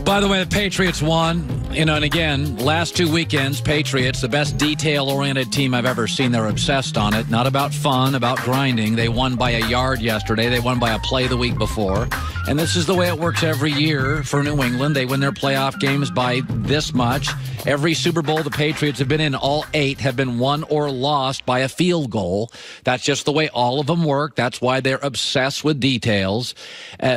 By the way, the Patriots won. And again, last 2 weekends, Patriots, the best detail-oriented team I've ever seen. They're obsessed on it. Not about fun, about grinding. They won by a yard yesterday. They won by a play the week before. And this is the way it works every year for New England. They win their playoff games by this much. Every Super Bowl the Patriots have been in, all 8 have been won or lost by a field goal. That's just the way all of them work. That's why they're obsessed with details.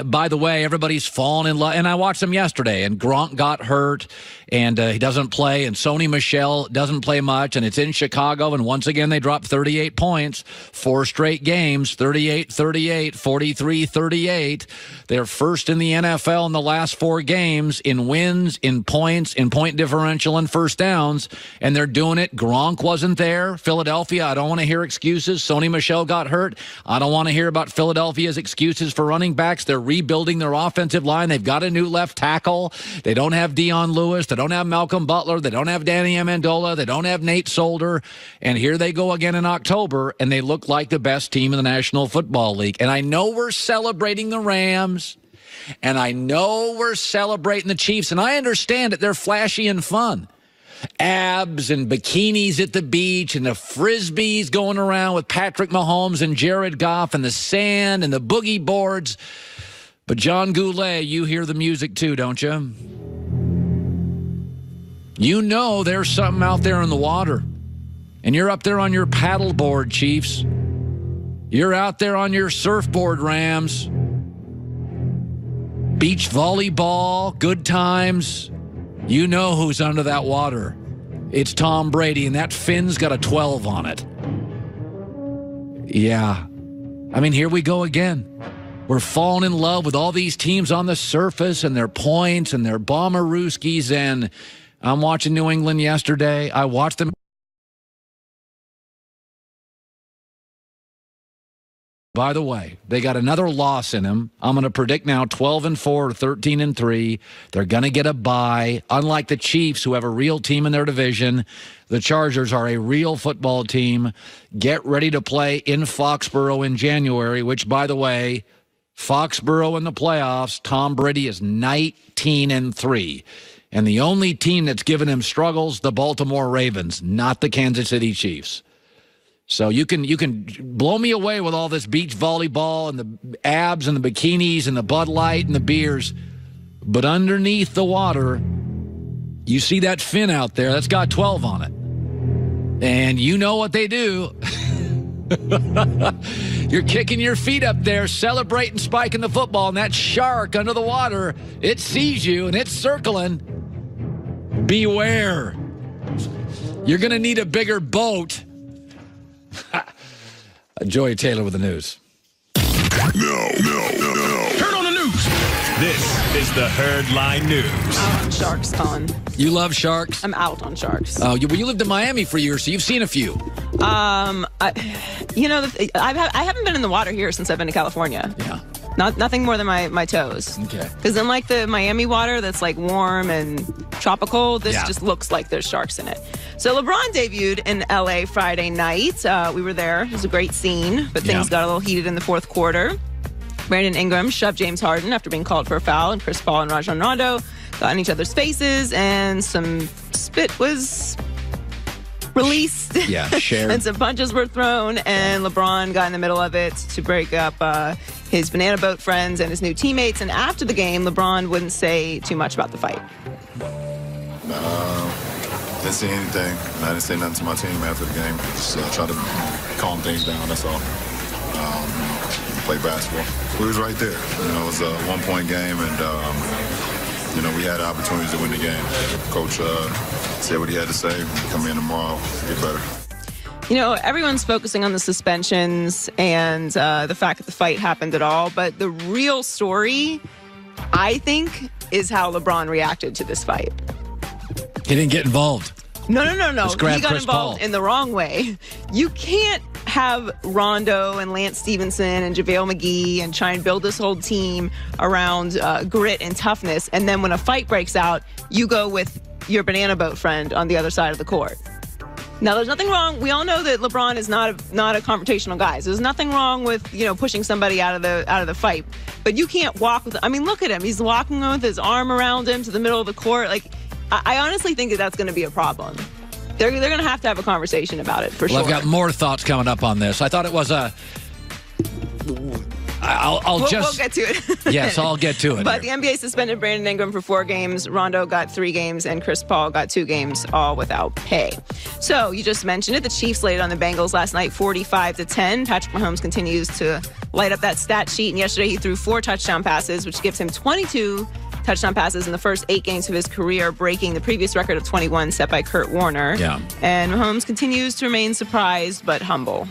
By the way, everybody's fallen in love. And I watched them yesterday, and Gronk got hurt, and he doesn't play, and Sony Michel doesn't play much, and it's in Chicago, and once again they dropped 38 points, 4 straight games, 38-38, 43-38. They're first in the NFL in the last 4 games in wins, in points, in point differential, and first downs, and they're doing it. Gronk wasn't there. Philadelphia, I don't want to hear excuses. Sony Michel got hurt. I don't want to hear about Philadelphia's excuses for running backs. They're rebuilding their offensive line. They've got a new left tackle. They don't have Dion Lewis. They don't have Malcolm Butler. They don't have Danny Amendola. They don't have Nate Solder. And here they go again in October, and they look like the best team in the National Football League. And I know we're celebrating the Rams, and I know we're celebrating the Chiefs, and I understand that they're flashy and fun. Abs and bikinis at the beach and the Frisbees going around with Patrick Mahomes and Jared Goff and the sand and the boogie boards. But John Goulet, you hear the music too, don't you? You know there's something out there in the water. And you're up there on your paddleboard, Chiefs. You're out there on your surfboard, Rams. Beach volleyball, good times. You know who's under that water. It's Tom Brady, and that fin's got a 12 on it. Yeah. I mean, here we go again. We're falling in love with all these teams on the surface and their points and their Bomberooskies. And I'm watching New England yesterday. I watched them. By the way, they got another loss in them. I'm going to predict now 12-4 or 13-3. They're going to get a bye. Unlike the Chiefs, who have a real team in their division, the Chargers are a real football team. Get ready to play in Foxborough in January, which, by the way, Foxborough in the playoffs, Tom Brady is 19-3. And the only team that's given him struggles, the Baltimore Ravens, not the Kansas City Chiefs. So you can blow me away with all this beach volleyball and the abs and the bikinis and the Bud Light and the beers. But underneath the water, you see that fin out there. That's got 12 on it. And you know what they do. You're kicking your feet up there, celebrating, spiking the football, and that shark under the water, it sees you, and it's circling. Beware. You're going to need a bigger boat. Joy Taylor with the news. No. Heard on the news. This is the Herd Line News. Out on sharks, Colin. You love sharks? I'm out on sharks. Oh, you lived in Miami for years, so you've seen a few. I haven't been in the water here since I've been to California. Yeah. Nothing more than my toes. Okay. Because unlike the Miami water that's like warm and tropical, this just looks like there's sharks in it. So LeBron debuted in LA Friday night. We were there. It was a great scene, but things got a little heated in the fourth quarter. Brandon Ingram shoved James Harden after being called for a foul, and Chris Paul and Rajon Rondo got in each other's faces, and some spit was released. Yeah, shared. And some punches were thrown, and LeBron got in the middle of it to break up his banana boat friends and his new teammates. And after the game, LeBron wouldn't say too much about the fight. Didn't see anything. I didn't say nothing to my team after the game. Just try to calm things down, that's all. Play basketball. We was right there. It was a one-point game, and we had opportunities to win the game. Coach said what he had to say. Come in tomorrow, get better. Everyone's focusing on the suspensions and the fact that the fight happened at all, but the real story, I think, is how LeBron reacted to this fight. He didn't get involved. No. He got Chris involved Paul. in the wrong way. You can't have Rondo and Lance Stevenson and JaVale McGee and try and build this whole team around grit and toughness, and then when a fight breaks out, you go with your banana boat friend on the other side of the court. Now, there's nothing wrong. We all know that LeBron is not a confrontational guy. So there's nothing wrong with, pushing somebody out of the fight. But you can't walk with. I mean, look at him. He's walking with his arm around him to the middle of the court. Like, I honestly think that's going to be a problem. They're going to have a conversation about it for sure. I've got more thoughts coming up on this. I thought it was a. We'll get to it. Yes, I'll get to it. But the NBA suspended Brandon Ingram for 4 games. Rondo got 3 games, and Chris Paul got 2 games, all without pay. So you just mentioned it. The Chiefs laid on the Bengals last night, 45-10. Patrick Mahomes continues to light up that stat sheet. And yesterday he threw 4 touchdown passes, which gives him 22 touchdown passes in the first 8 games of his career, breaking the previous record of 21 set by Kurt Warner. Yeah. And Mahomes continues to remain surprised but humble.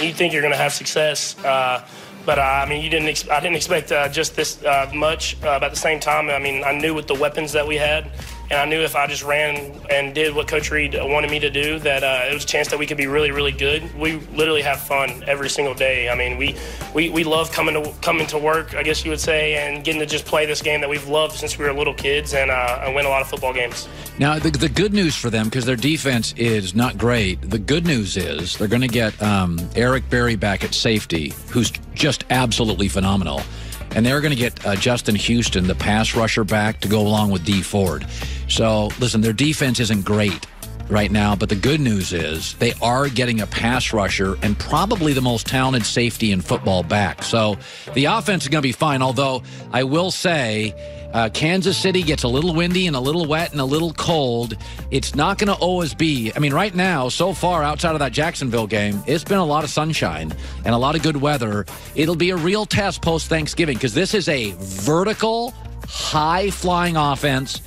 You think you're going to have success, but I mean, I didn't expect just this much. But at the same time, I mean, I knew with the weapons that we had, and I knew if I just ran and did what Coach Reed wanted me to do, that it was a chance that we could be really, really good. We literally have fun every single day. I mean, we love coming to work, I guess you would say, and getting to just play this game that we've loved since we were little kids and win a lot of football games. Now, the good news for them, because their defense is not great, the good news is they're going to get Eric Berry back at safety, who's just absolutely phenomenal. And they're going to get Justin Houston, the pass rusher, back to go along with Dee Ford. So, listen, their defense isn't great right now, but the good news is they are getting a pass rusher and probably the most talented safety in football back. So the offense is going to be fine, although I will say Kansas City gets a little windy and a little wet and a little cold. It's not going to always be. I mean, right now, so far, outside of that Jacksonville game, it's been a lot of sunshine and a lot of good weather. It'll be a real test post-Thanksgiving because this is a vertical, high-flying offense,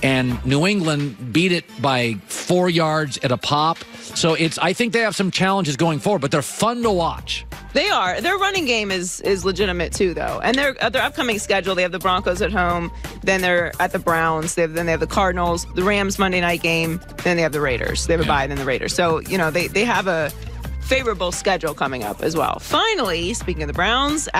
and New England beat it by 4 yards at a pop. So I think they have some challenges going forward, but they're fun to watch. They are. Their running game is legitimate too, though. And their upcoming schedule, they have the Broncos at home, then they're at the Browns, then they have the Cardinals, the Rams Monday night game, then they have the Raiders. They have a bye, then the Raiders. So, they have a favorable schedule coming up as well. Finally, speaking of the Browns,